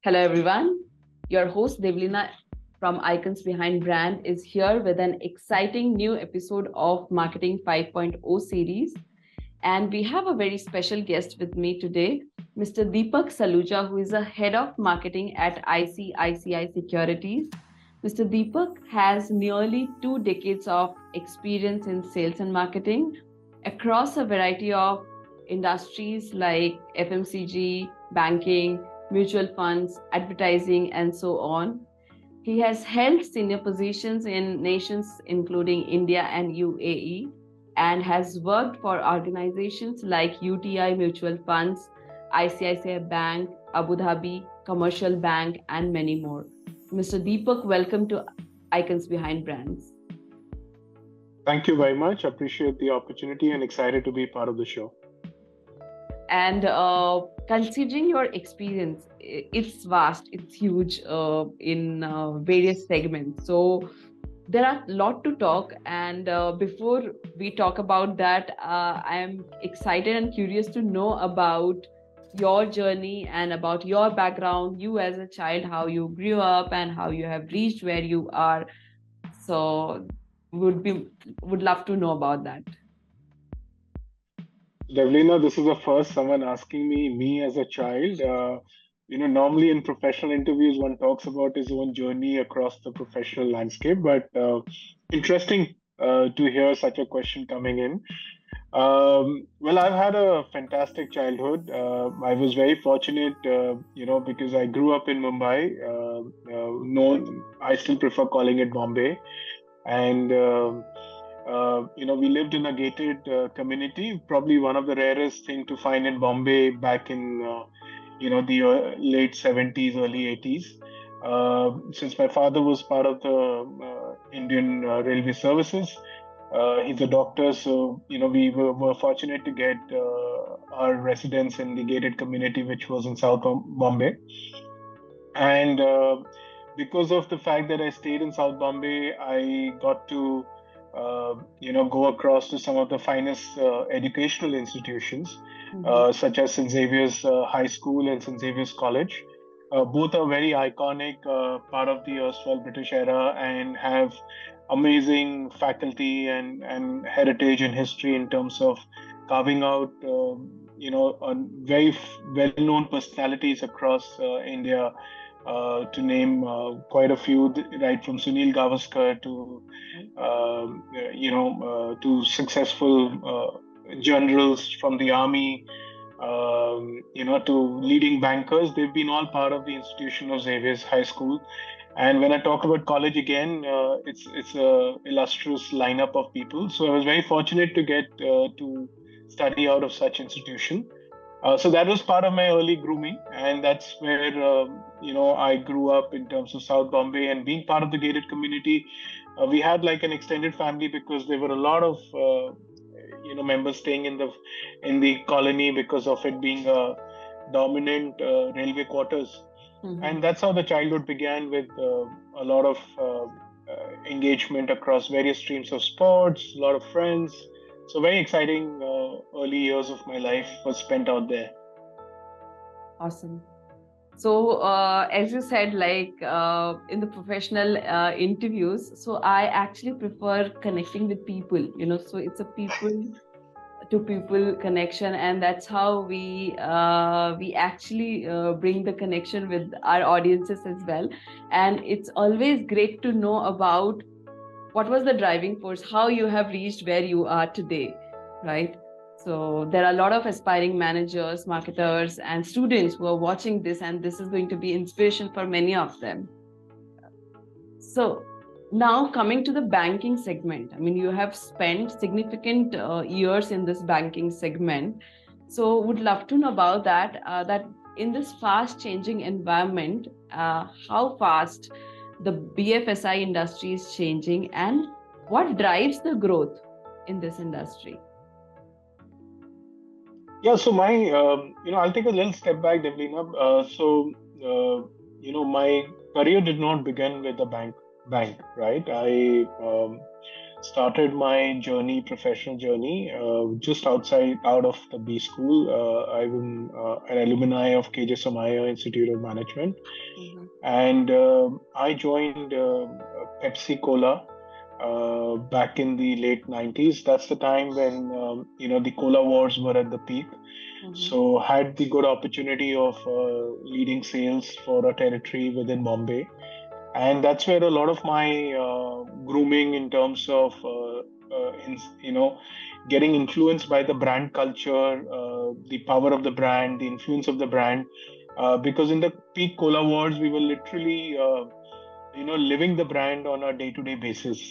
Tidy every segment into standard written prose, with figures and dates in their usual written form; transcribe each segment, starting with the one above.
Hello, everyone. Your host, Devleena from Icons Behind Brand, is here with an exciting new episode of Marketing 5.0 series. And we have a very special guest with me today, Mr. Deepak Saluja, who is a head of marketing at ICICI Securities. Mr. Deepak has nearly 2 decades of experience in sales and marketing across a variety of industries like FMCG, banking, mutual funds, advertising, and so on. He has held senior positions in nations including India and UAE and has worked for organizations like UTI Mutual Funds, ICICI Bank, Abu Dhabi Commercial Bank, and many more. Mr. Deepak, welcome to Icons Behind Brands. Thank you very much. Appreciate the opportunity and excited to be part of the show. And considering your experience, it's vast, it's huge in various segments. So there are a lot to talk. And before we talk about that, I am excited and curious to know about your journey and about your background, you as a child, how you grew up and how you have reached where you are. So would love to know about that. Devleena, this is the first someone asking me as a child. Normally in professional interviews, one talks about his own journey across the professional landscape, but interesting to hear such a question coming in. Well, I've had a fantastic childhood. I was very fortunate, because I grew up in Mumbai. I still prefer calling it Bombay. And we lived in a gated community, probably one of the rarest thing to find in Bombay back in the late 70s, early 80s. Since my father was part of the Indian Railway Services, he's a doctor, so we were fortunate to get our residence in the gated community, which was in South Bombay, and because of the fact that I stayed in South Bombay, I got to go across to some of the finest educational institutions, such as St. Xavier's High School and St. Xavier's College. Both are very iconic, part of the erstwhile British era, and have amazing faculty and heritage and history in terms of carving out, very well-known personalities across India. To name quite a few, right from Sunil Gavaskar to successful generals from the army, to leading bankers. They've been all part of the institution of Xavier's High School. And when I talk about college again, it's a illustrious lineup of people. So I was very fortunate to get to study out of such institution. So that was part of my early grooming, and that's where I grew up in terms of South Bombay. And being part of the gated community, we had like an extended family because there were a lot of members staying in the colony because of it being a dominant railway quarters. And that's how the childhood began, with a lot of engagement across various streams of sports, a lot of friends. So very exciting early years of my life was spent out there. Awesome. So as you said, like in the professional interviews, so I actually prefer connecting with people, so it's a people to people connection, and that's how we actually bring the connection with our audiences as well. And it's always great to know about what was the driving force, how you have reached where you are today, right? So there are a lot of aspiring managers, marketers, and students who are watching this, and this is going to be inspiration for many of them. So now coming to the banking segment, I mean, you have spent significant years in this banking segment. So would love to know about that, that in this fast changing environment, how fast the BFSI industry is changing and what drives the growth in this industry? Yeah, so I'll take a little step back, Devleena. My career did not begin with the bank, right? I started my journey, professional journey, just out of the B school. I'm an alumni of KJ Somaya Institute of Management, Mhm. and I joined Pepsi Cola back in the late 90s. That's the time when the cola wars were at the peak. Mhm. So had the good opportunity of leading sales for a territory within Bombay, and that's where a lot of my grooming in terms of getting influenced by the brand culture, the power of the brand, the influence of the brand. Because in the peak cola wars, we were literally living the brand on a day-to-day basis.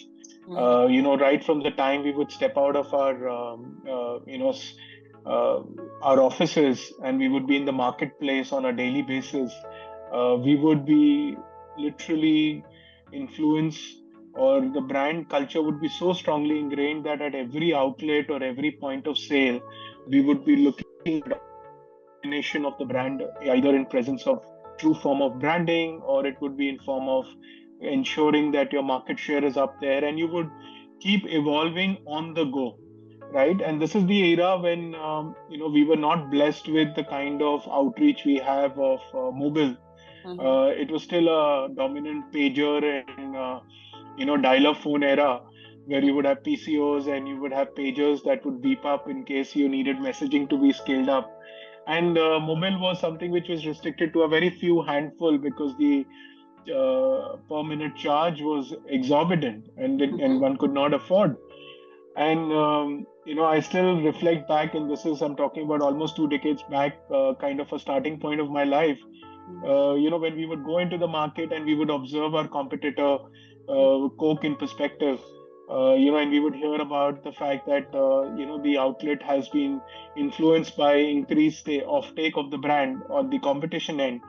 Mhm. Right from the time we would step out of our uh, our offices, and we would be in the marketplace on a daily basis. We would be literally influenced, or the brand culture would be so strongly ingrained that at every outlet or every point of sale, we would be looking definition of the brand, either in presence of true form of branding, or it would be in form of ensuring that your market share is up there, and you would keep evolving on the go, right? And this is the era when we were not blessed with the kind of outreach we have of mobile. Mhm. It was still a dominant pager and dial-up phone era, where you would have PCOs and you would have pagers that would beep up in case you needed messaging to be scaled up. And mobile was something which was restricted to a very few handful, because the per minute charge was exorbitant, and Mhm. one could not afford. And I still reflect back, and this is, I'm talking about almost 2 decades back, kind of a starting point of my life. When we would go into the market and we would observe our competitor, Coke, in perspective, and we would hear about the fact that the outlet has been influenced by increased offtake of the brand on the competition end,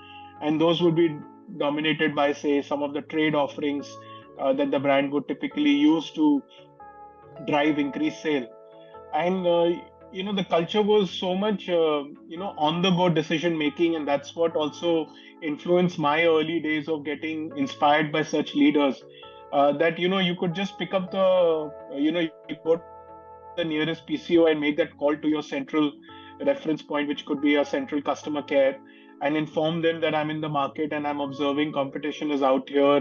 and those would be dominated by, say, some of the trade offerings that the brand would typically use to drive increased sale. And the culture was so much on the go decision making, and that's what also influenced my early days of getting inspired by such leaders, that you could just pick up you go to the nearest PCO and make that call to your central reference point, which could be a central customer care, and inform them that I'm in the market and I'm observing competition is out here,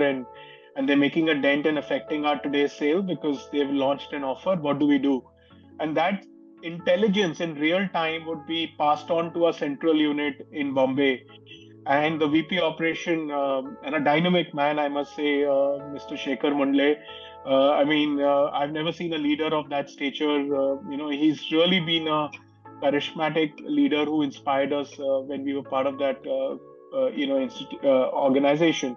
and they're making a dent and affecting our today's sale because they've launched an offer. What do we do? And that intelligence in real time would be passed on to a central unit in Bombay. And the VP operation, and a dynamic man, I must say, Mr. Shekhar Mundle. I've never seen a leader of that stature. He's really been a charismatic leader who inspired us when we were part of that, organization.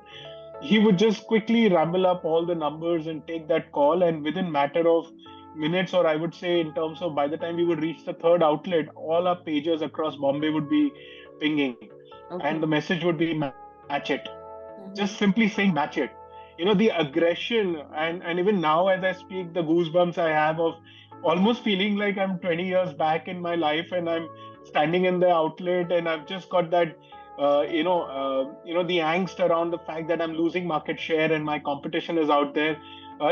He would just quickly ramble up all the numbers and take that call, and within matter of minutes, or I would say in terms of, by the time we would reach the third outlet, all our pages across Bombay would be pinging, and Okay. the message would be match it. Just Mhm. simply saying match it. The aggression, and even now as I speak, the goosebumps I have of almost feeling like I'm 20 years back in my life, and I'm standing in the outlet, and I've just got that the angst around the fact that I'm losing market share and my competition is out there,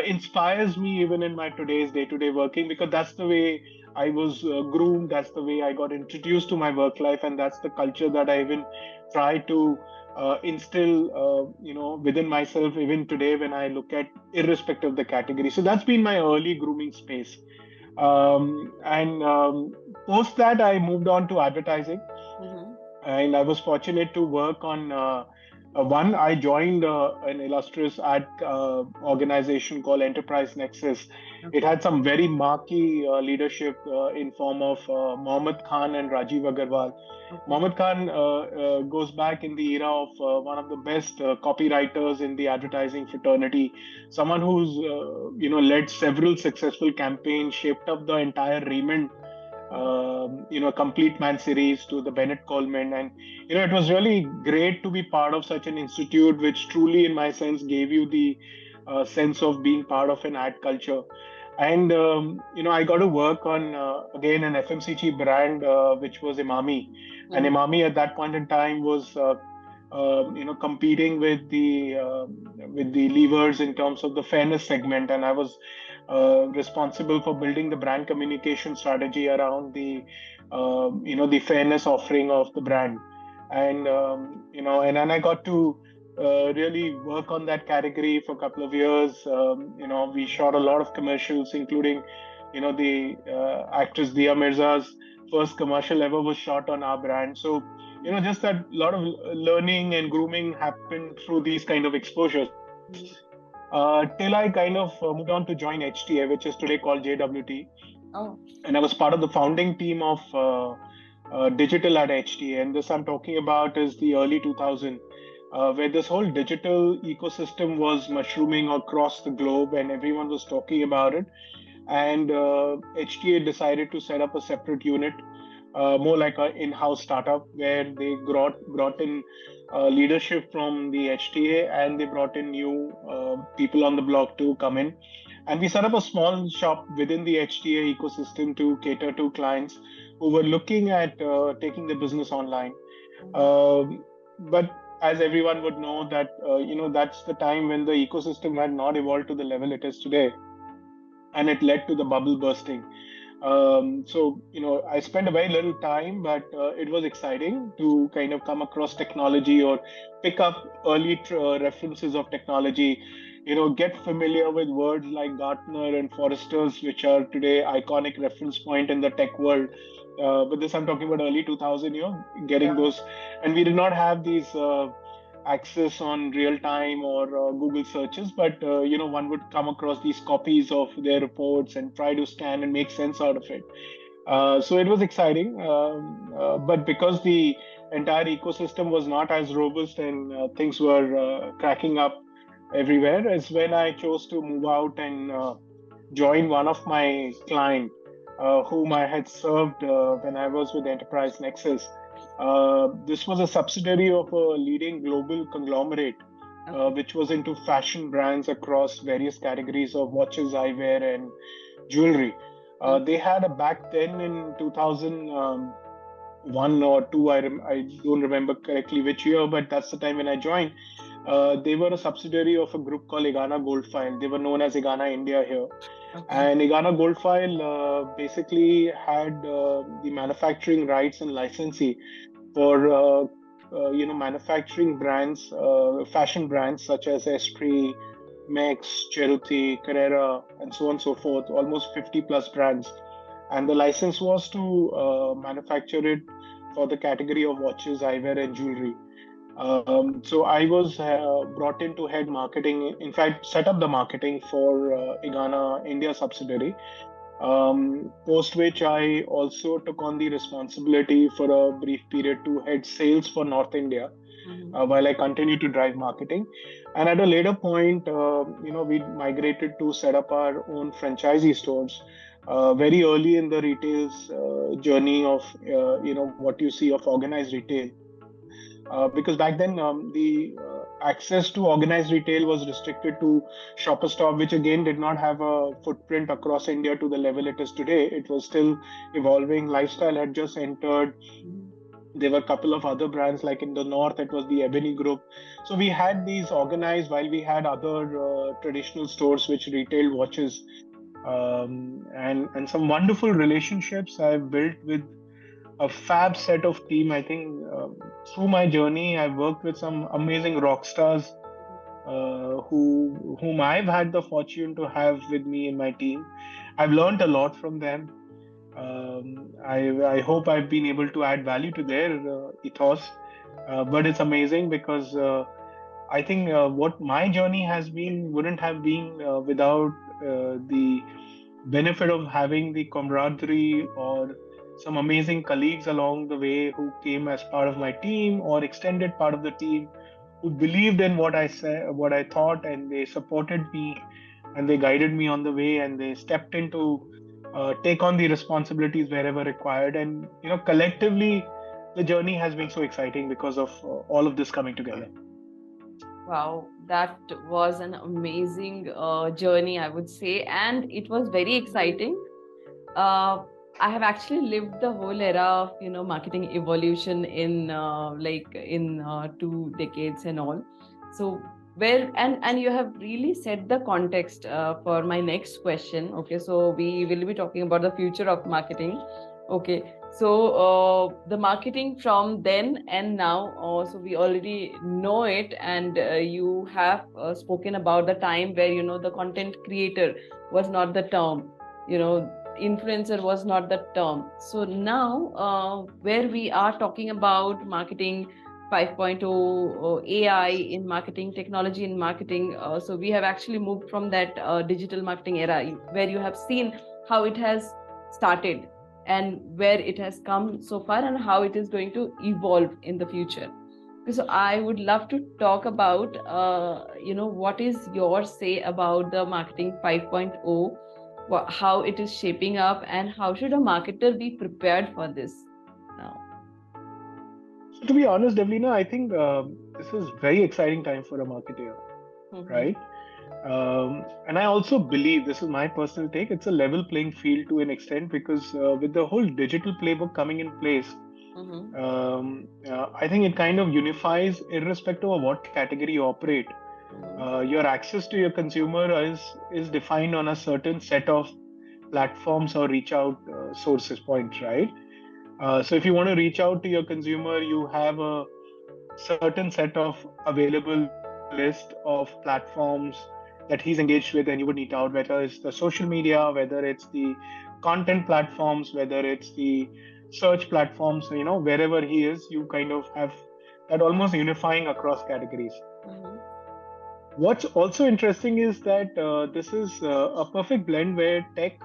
inspires me even in my today's day-to-day working, because that's the way I was groomed, that's the way I got introduced to my work life, and that's the culture that I even try to instill within myself even today when I look at, irrespective of the category. So that's been my early grooming space. And Post that, I moved on to advertising, Mhm. and I was fortunate to work on one. I joined an illustrious ad organization called Enterprise Nexus. It Okay. had some very marquee leadership in form of Mohammed Khan and Rajiv Agarwal. Okay. Mohammed Khan goes back in the era of one of the best copywriters in the advertising fraternity, someone who's led several successful campaigns, shaped up the entire Raymond Complete Man series to the Bennett Coleman. And, it was really great to be part of such an institute, which truly, in my sense, gave you the sense of being part of an ad culture. And, I got to work on, again, an FMCG brand, which was Imami. And Mhm. Imami at that point in time was, competing with the levers in terms of the fairness segment. And I was responsible for building the brand communication strategy around the fairness offering of the brand. And and I got to really work on that category for a couple of years. We shot a lot of commercials, including the actress Dia Mirza's first commercial ever was shot on our brand. So just that lot of learning and grooming happened through these kind of exposures. Till I kind of moved on to join HTA, which is today called JWT. Oh. And I was part of the founding team of digital at HTA. And this I'm talking about is the early 2000s, where this whole digital ecosystem was mushrooming across the globe and everyone was talking about it. And HTA decided to set up a separate unit, more like an in-house startup, where they brought in leadership from the HTA, and they brought in new people on the block to come in. And we set up a small shop within the HTA ecosystem to cater to clients who were looking at taking the business online. But as everyone would know, that that's the time when the ecosystem had not evolved to the level it is today, and it led to the bubble bursting. So I spent a very little time, but it was exciting to kind of come across technology or pick up early references of technology. Get familiar with words like Gartner and Forrester's, which are today iconic reference point in the tech world. But this I'm talking about early 2000. Getting those, and we did not have these access on real time or Google searches, but one would come across these copies of their reports and try to scan and make sense out of it. So it was exciting, but because the entire ecosystem was not as robust and things were cracking up everywhere, is when I chose to move out and join one of my client, whom I had served when I was with Enterprise Nexus. This was a subsidiary of a leading global conglomerate, which was into fashion brands across various categories of watches, eyewear, and jewelry. They had a back then in 2001 or two, I don't remember correctly which year, but that's the time when I joined. They were a subsidiary of a group called Egana Goldfile. They were known as Egana India here. And Egana Goldfile basically had the manufacturing rights and licensee for manufacturing brands, fashion brands such as Esprit, Max, Cheruti, Carrera, and so on and so forth. Almost 50 plus brands, and the license was to manufacture it for the category of watches, eyewear, and jewelry. So I was brought in to head marketing, in fact, set up the marketing for Egana India subsidiary. Post which I also took on the responsibility for a brief period to head sales for North India, while I continued to drive marketing. And at a later point, we migrated to set up our own franchisee stores. Very early in the retail's journey of what you see of organized retail. Because back then the access to organized retail was restricted to Shopper Stop, which again did not have a footprint across India to the level it is today. It was still evolving. Lifestyle had just entered. There were a couple of other brands, like in the north, it was the Ebony Group. So we had these organized while we had other traditional stores which retailed watches. And some wonderful relationships I've built with a fab set of team. I think through my journey, I've worked with some amazing rock stars whom I've had the fortune to have with me in my team. I've learned a lot from them. I hope I've been able to add value to their ethos. But it's amazing because I think what my journey has been wouldn't have been without the benefit of having the camaraderie or some amazing colleagues along the way who came as part of my team or extended part of the team, who believed in what I said, what I thought, and they supported me and they guided me on the way, and they stepped in to take on the responsibilities wherever required. And collectively, the journey has been so exciting because of all of this coming together. Wow, that was an amazing journey, I would say, and it was very exciting. I have actually lived the whole era of marketing evolution in 2 decades and all. So where and you have really set the context for my next question. Okay, so we will be talking about the future of marketing. Okay, so the marketing from then and now, so we already know it, and you have spoken about the time where the content creator was not the term, influencer was not the term. So now where we are talking about marketing 5.0, AI in marketing, technology in marketing. So we have actually moved from that digital marketing era where you have seen how it has started and where it has come so far and how it is going to evolve in the future. So I would love to talk about, what is your say about the marketing 5.0, how it is shaping up, and how should a marketer be prepared for this now? So to be honest, Devleena, I think this is very exciting time for a marketer, Mm-hmm. right? And I also believe, this is my personal take, it's a level playing field to an extent, because with the whole digital playbook coming in place, Mm-hmm. I think it kind of unifies irrespective of what category you operate. Your access to your consumer is defined on a certain set of platforms or reach out sources points, right? So if you want to reach out to your consumer, you have a certain set of available list of platforms that he's engaged with and you would need out, whether it's the social media, whether it's the content platforms, whether it's the search platforms, wherever he is, you kind of have that almost unifying across categories. Mm-hmm. What's also interesting is that this is a perfect blend where tech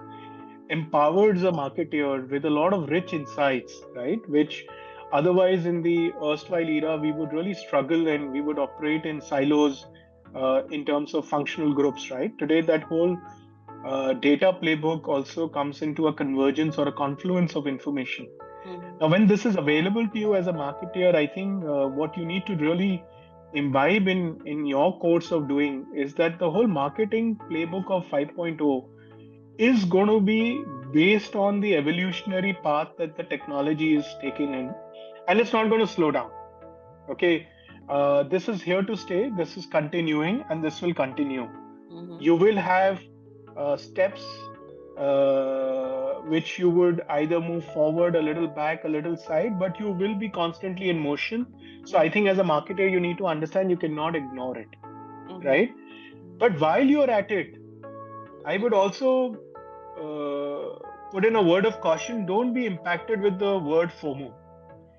empowers a marketer with a lot of rich insights, right? Which otherwise in the erstwhile era, we would really struggle and we would operate in silos in terms of functional groups, right? Today, that whole data playbook also comes into a convergence or a confluence of information. Mm-hmm. Now, when this is available to you as a marketer, I think what you need to really imbibe in your course of doing is that the whole marketing playbook of 5.0 is going to be based on the evolutionary path that the technology is taking in, and it's not going to slow down. Okay, this is here to stay, this is continuing, and this will continue. Mm-hmm. You will have steps which you would either move forward, a little back, a little side, but you will be constantly in motion. So I Mm-hmm. think as a marketer, you need to understand you cannot ignore it, Mm-hmm. right? But while you're at it, I would also put in a word of caution. Don't be impacted with the word FOMO.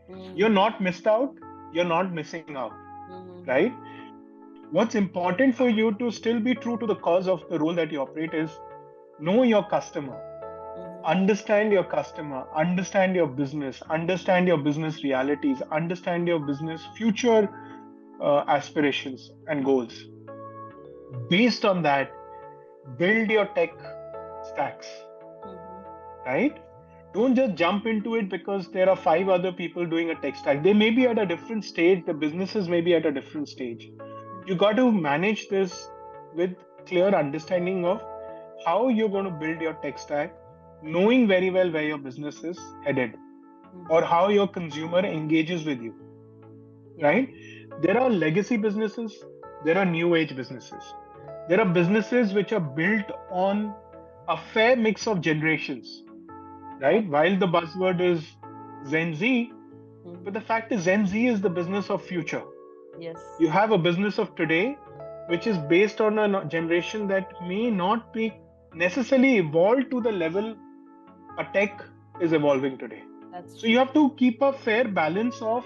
You're Mm-hmm. not missed out. You're not missing out, Mm-hmm. right? What's important for you to still be true to the cause of the role that you operate is know your customer, understand your customer, understand your business, understand your business realities, understand your business future aspirations and goals. Based on that, build your tech stacks, right? Don't just jump into it because there are five other people doing a tech stack. They may be at a different stage, the businesses may be at a different stage. You got to manage this with clear understanding of how you're going to build your tech stack, knowing very well where your business is headed or how your consumer engages with you, Yeah. right? There are legacy businesses, there are new age businesses. There are businesses which are built on a fair mix of generations, right? Okay. While the buzzword is Gen Z, but the Mm-hmm. fact is Gen Z is the business of future. Yes. You have a business of today, which is based on a generation that may not be necessarily evolved to the level a tech is evolving today. That's So you true. have to keep a fair balance of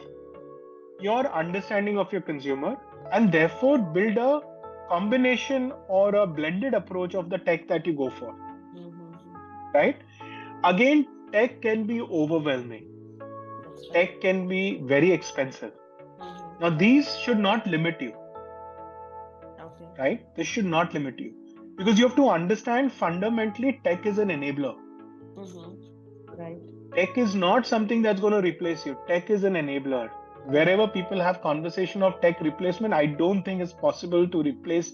your understanding of your consumer and therefore build a combination or a blended approach of the tech that you go for, Mm-hmm. right? Again, tech can be overwhelming. That's right. Tech can be very expensive. Now, Mm-hmm. these should not limit you, Okay. right? This should not limit you because you have to understand fundamentally tech is an enabler. Mm-hmm. Right. Tech is not something that's going to replace you. Tech is an enabler. Wherever people have conversation of tech replacement, I don't think it's possible to replace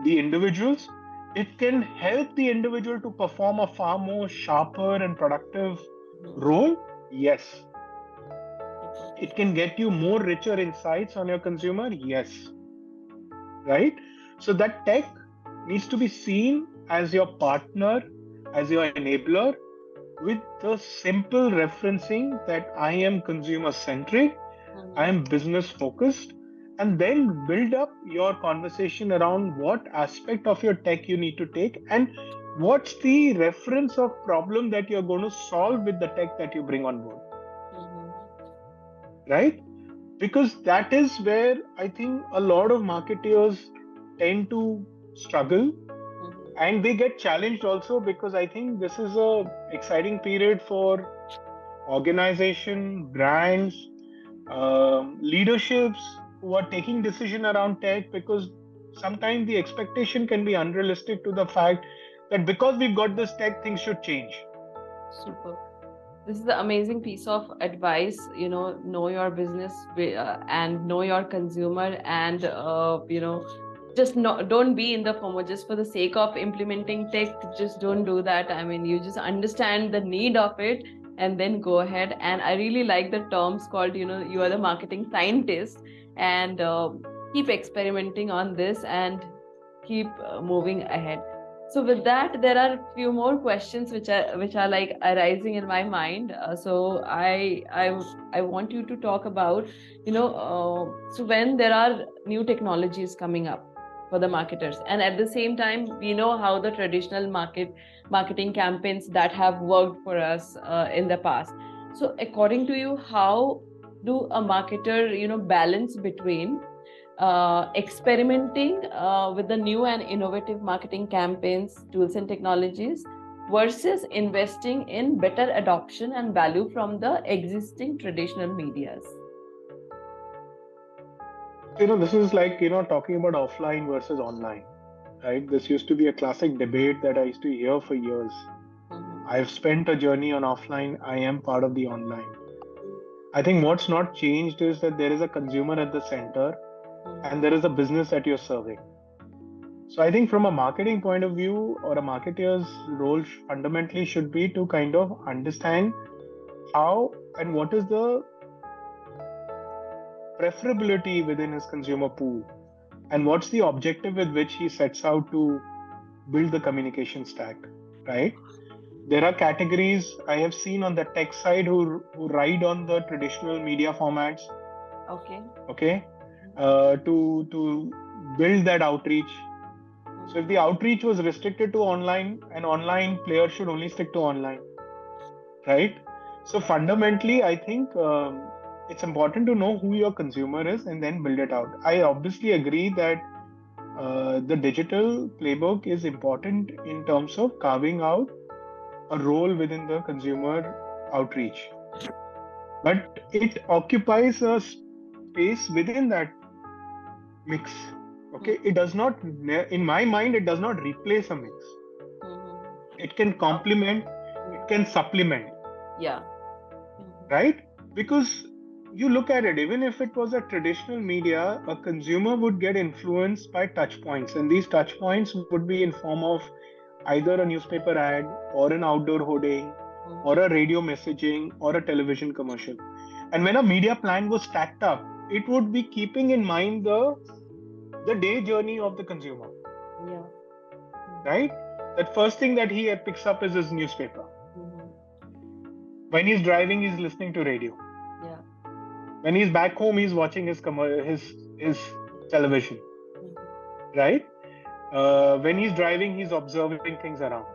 the individuals. It can help the individual to perform a far more sharper and productive Mm-hmm. role. Yes. It can get you more richer insights on your consumer. Yes. right? So that tech needs to be seen as your partner, as your enabler, with the simple referencing that I am consumer centric, I am business focused, and then build up your conversation around what aspect of your tech you need to take and what's the reference of problem that you're going to solve with the tech that you bring on board, right? Because that is where I think a lot of marketeers tend to struggle, and they get challenged also, because I think this is a exciting period for organization, brands, leaderships who are taking decision around tech, because sometimes the expectation can be unrealistic to the fact that because we've got this tech, things should change. Super. This is the amazing piece of advice. Know your business, and know your consumer, and just don't be in the FOMO just for the sake of implementing tech. Just don't do that. I mean, you just understand the need of it and then go ahead. And I really like the terms called, you are the marketing scientist, and keep experimenting on this and keep moving ahead. So with that, there are a few more questions which are like arising in my mind. So I want you to talk about, so when there are new technologies coming up for the marketers, and at the same time, we know how the traditional marketing campaigns that have worked for us in the past. So according to you, how do a marketer, balance between experimenting with the new and innovative marketing campaigns, tools, and technologies versus investing in better adoption and value from the existing traditional medias? This is like, talking about offline versus online, right? This used to be a classic debate that I used to hear for years. I've spent a journey on offline, I am part of the online. I think what's not changed is that there is a consumer at the center and there is a business that you're serving. So I think from a marketing point of view, or a marketer's role fundamentally should be to kind of understand how and what is the preferability within his consumer pool, and what's the objective with which he sets out to build the communication stack, right? There are categories I have seen on the tech side who ride on the traditional media formats, okay, to build that outreach. So if the outreach was restricted to online, an online player should only stick to online, right? So fundamentally, I think it's important to know who your consumer is and then build it out. I obviously agree that the digital playbook is important in terms of carving out a role within the consumer outreach, but it occupies a space within that mix. Okay, it does not, in my mind, it does not replace a mix. It can complement, it can supplement. Yeah. Right? Because you look at it, even if it was a traditional media, a consumer would get influenced by touch points, and these touch points would be in form of either a newspaper ad or an outdoor hoarding or a radio messaging or a television commercial. And when a media plan was stacked up, it would be keeping in mind the day journey of the consumer. Yeah. Right? That first thing that he picks up is his newspaper. When he's driving, he's listening to radio. Yeah. When he's back home, he's watching his television, right? When he's driving, he's observing things around.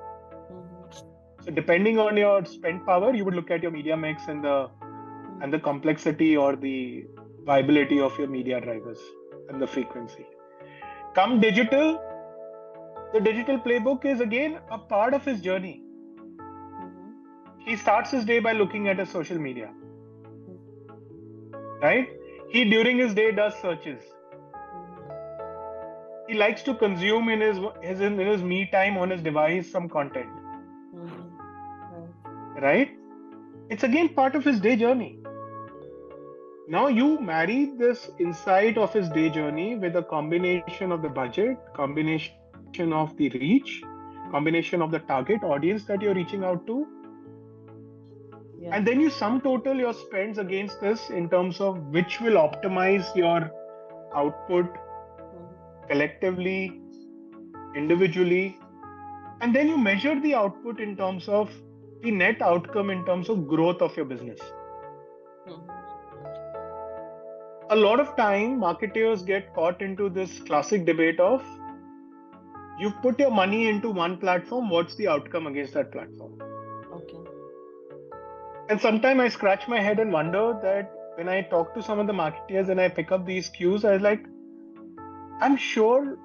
So depending on your spend power, you would look at your media mix and the complexity or the viability of your media drivers and the frequency. Come digital, the digital playbook is again a part of his journey. He starts his day by looking at his social media, right? He during his day does searches. He likes to consume in his me time on his device some content, right? It's again part of his day journey. Now you marry this insight of his day journey with a combination of the budget, combination of the reach, combination of the target audience that you're reaching out to, and then you sum total your spends against this in terms of which will optimize your output collectively, individually, and then you measure the output in terms of the net outcome in terms of growth of your business. A lot of time, marketers get caught into this classic debate of you've put your money into one platform, what's the outcome against that platform? Okay. And sometimes I scratch my head and wonder that when I talk to some of the marketers and I pick up these cues, I was like, I'm sure,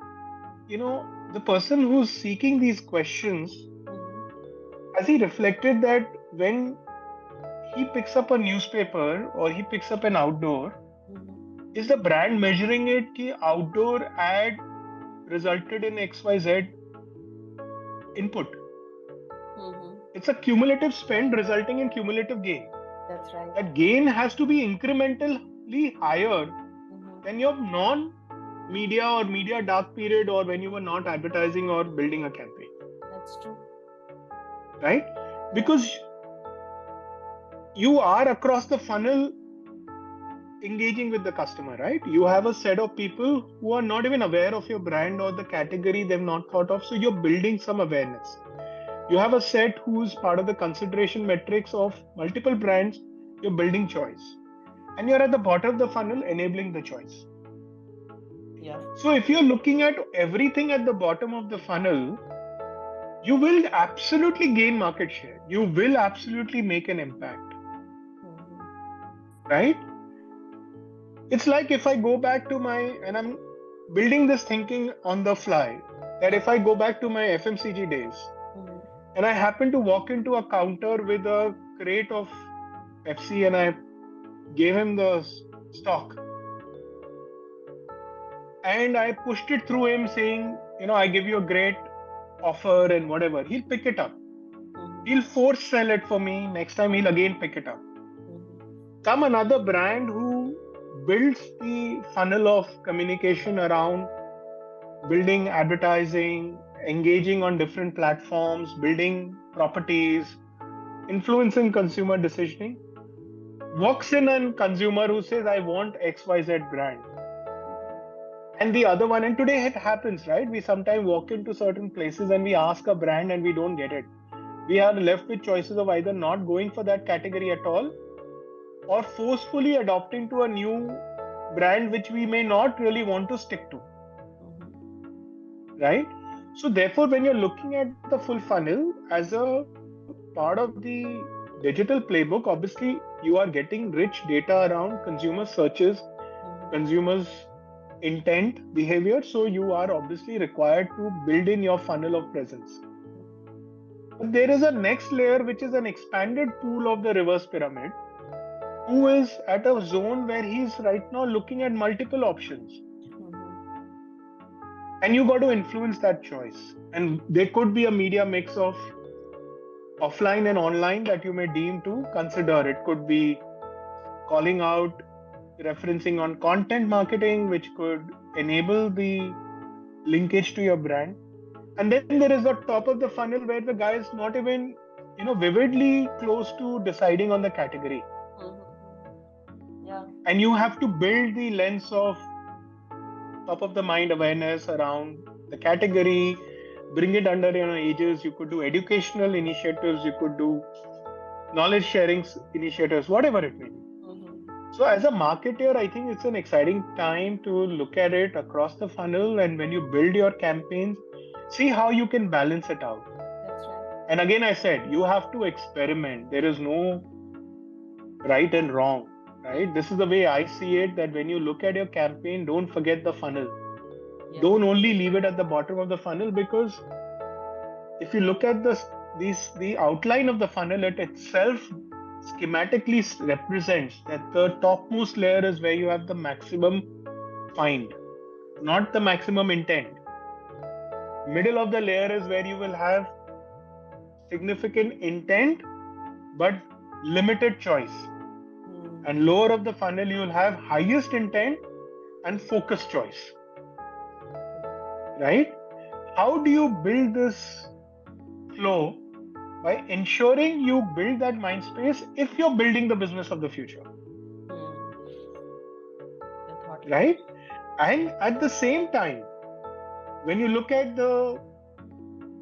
the person who's seeking these questions, has he reflected that when he picks up a newspaper or he picks up an outdoor, is the brand measuring it ki outdoor ad resulted in XYZ input? It's a cumulative spend resulting in cumulative gain. That's right. That gain has to be incrementally higher than your non-media or media dark period or when you were not advertising or building a campaign. That's true. Right? Because you are across the funnel engaging with the customer, right? You have a set of people who are not even aware of your brand or the category they've not thought of. So you're building some awareness. You have a set who's part of the consideration metrics of multiple brands. You're building choice. And you're at the bottom of the funnel enabling the choice. Yeah. So if you're looking at everything at the bottom of the funnel, you will absolutely gain market share. You will absolutely make an impact. Right? It's like if I go back to and I'm building this thinking on the fly, that if I go back to my FMCG days and I happen to walk into a counter with a crate of Pepsi and I gave him the stock and I pushed it through him saying, I give you a great offer and whatever, he'll pick it up. He'll force sell it for me. Next time he'll again pick it up. Come another brand who builds the funnel of communication around building advertising, engaging on different platforms, building properties, influencing consumer decisioning. Walks in a consumer who says, I want XYZ brand. And the other one, and today it happens, right? We sometimes walk into certain places and we ask a brand and we don't get it. We are left with choices of either not going for that category at all or forcefully adopting to a new brand which we may not really want to stick to. Right? So therefore, when you're looking at the full funnel as a part of the digital playbook, obviously you are getting rich data around consumer searches, consumers' intent, behavior. So you are obviously required to build in your funnel of presence. But there is a next layer, which is an expanded pool of the reverse pyramid, who is at a zone where he's right now looking at multiple options. And you got to influence that choice. And there could be a media mix of offline and online that you may deem to consider. It could be calling out, referencing on content marketing, which could enable the linkage to your brand. And then there is the top of the funnel where the guy is not even, vividly close to deciding on the category. Yeah. And you have to build the lens of top of the mind awareness around the category, bring it under ages. You could do educational initiatives, you could do knowledge sharing initiatives, whatever it may be. So as a marketer, I think it's an exciting time to look at it across the funnel, and when you build your campaigns, see how you can balance it out. That's right. And again, I said, you have to experiment. There is no right and wrong, right? This is the way I see it, that when you look at your campaign, don't forget the funnel. Yeah. Don't only leave it at the bottom of the funnel, because if you look at the outline of the funnel, it itself schematically represents that the topmost layer is where you have the maximum find, not the maximum intent. Middle of the layer is where you will have significant intent but limited choice. And lower of the funnel, you will have highest intent and focused choice. Right? How do you build this flow? By ensuring you build that mind space if you're building the business of the future. Right? And at the same time, when you look at the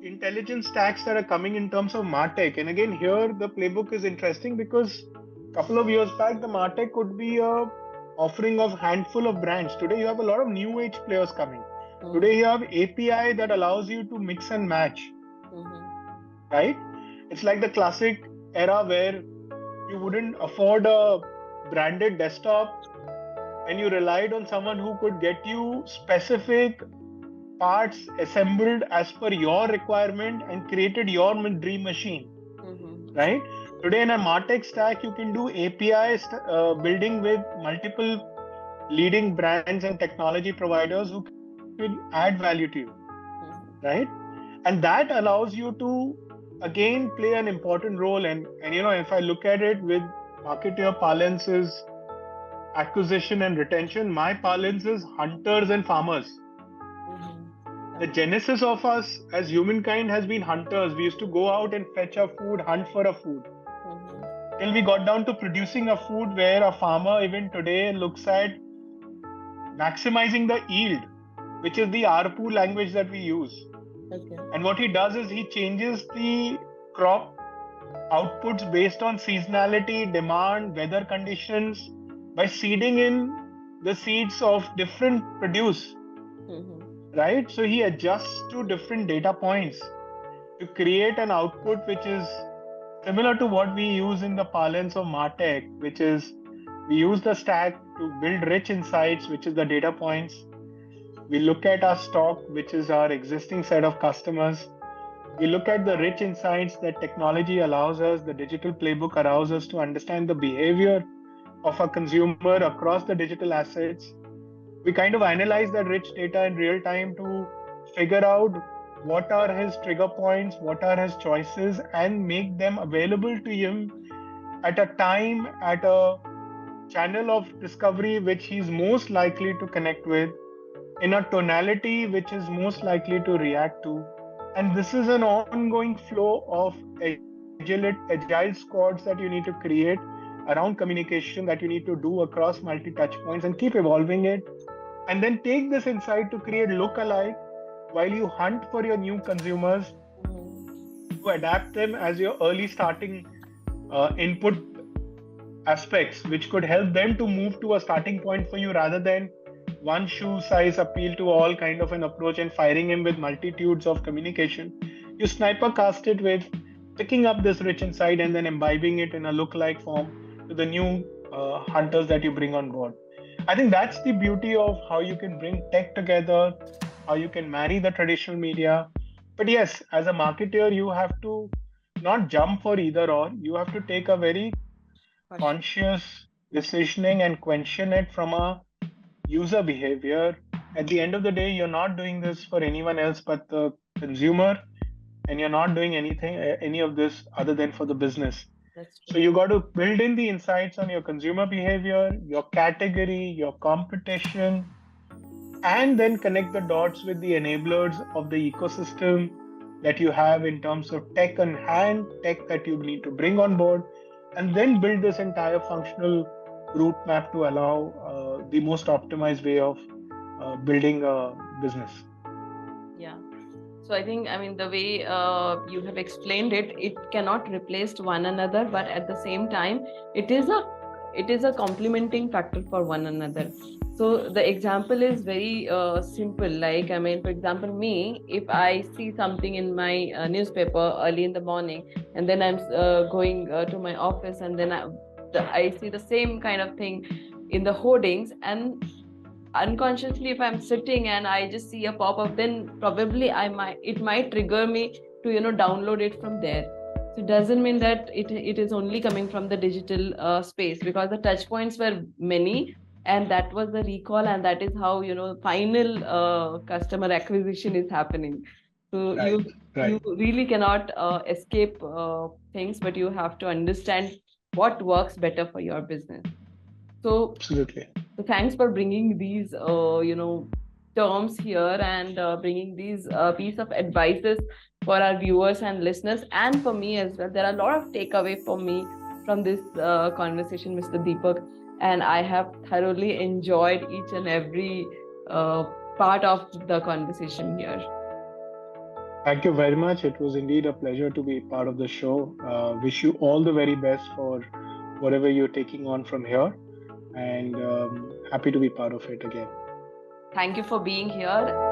intelligence stacks that are coming in terms of MarTech, and again here the playbook is interesting because a couple of years back the MarTech could be a offering of handful of brands. Today you have a lot of new age players coming. Today you have API that allows you to mix and match, right? It's like the classic era where you wouldn't afford a branded desktop and you relied on someone who could get you specific parts assembled as per your requirement and created your dream machine, right? Today in a MarTech stack, you can do API building with multiple leading brands and technology providers who can add value to you, right? And that allows you to again play an important role. And if I look at it with marketer parlance is acquisition and retention, my parlance is hunters and farmers. The genesis of us as humankind has been hunters. We used to go out and fetch our food, hunt for a food. Till we got down to producing a food where a farmer even today looks at maximizing the yield, which is the ARPU language that we use. And what he does is he changes the crop outputs based on seasonality, demand, weather conditions by seeding in the seeds of different produce. Right? So he adjusts to different data points to create an output which is similar to what we use in the parlance of MarTech, which is we use the stack to build rich insights, which is the data points. We look at our stock, which is our existing set of customers. We look at the rich insights that technology allows us, the digital playbook allows us to understand the behavior of a consumer across the digital assets. We kind of analyze that rich data in real time to figure out what are his trigger points, what are his choices, and make them available to him at a time, at a channel of discovery which he's most likely to connect with, in a tonality which is most likely to react to. And this is an ongoing flow of agile squads that you need to create around communication that you need to do across multi touch points and keep evolving it. And then take this insight to create look-alike while you hunt for your new consumers, to adapt them as your early starting input aspects, which could help them to move to a starting point for you rather than one shoe size appeal to all kind of an approach and firing him with multitudes of communication. You sniper cast it with picking up this rich insight and then imbibing it in a look-alike form to the new hunters that you bring on board. I think that's the beauty of how you can bring tech together, how you can marry the traditional media. But yes, as a marketer, you have to not jump for either or. You have to take a very conscious decisioning and question it from a user behavior. At the end of the day, you're not doing this for anyone else but the consumer, and you're not doing any of this other than for the business. So you got to build in the insights on your consumer behavior, your category, your competition, and then connect the dots with the enablers of the ecosystem that you have in terms of tech on hand, tech that you need to bring on board, and then build this entire functional route map to allow the most optimized way of building a business. Yeah. So I think, the way you have explained it, it cannot replace one another, but at the same time, it is a complementing factor for one another. So the example is very simple. Like, for example, me, if I see something in my newspaper early in the morning, and then I'm going to my office, and then I see the same kind of thing in the hoardings, and unconsciously if I'm sitting and I just see a pop-up, then probably it might trigger me to download it from there. So it doesn't mean that it is only coming from the digital space, because the touch points were many, and that was the recall, and that is how final customer acquisition is happening. So you really cannot escape things, but you have to understand what works better for your business. So absolutely. So thanks for bringing these, terms here, and bringing these piece of advices for our viewers and listeners, and for me as well. There are a lot of takeaway for me from this conversation, Mr. Deepak, and I have thoroughly enjoyed each and every part of the conversation here. Thank you very much. It was indeed a pleasure to be part of the show. Wish you all the very best for whatever you're taking on from here, and happy to be part of it again. Thank you for being here.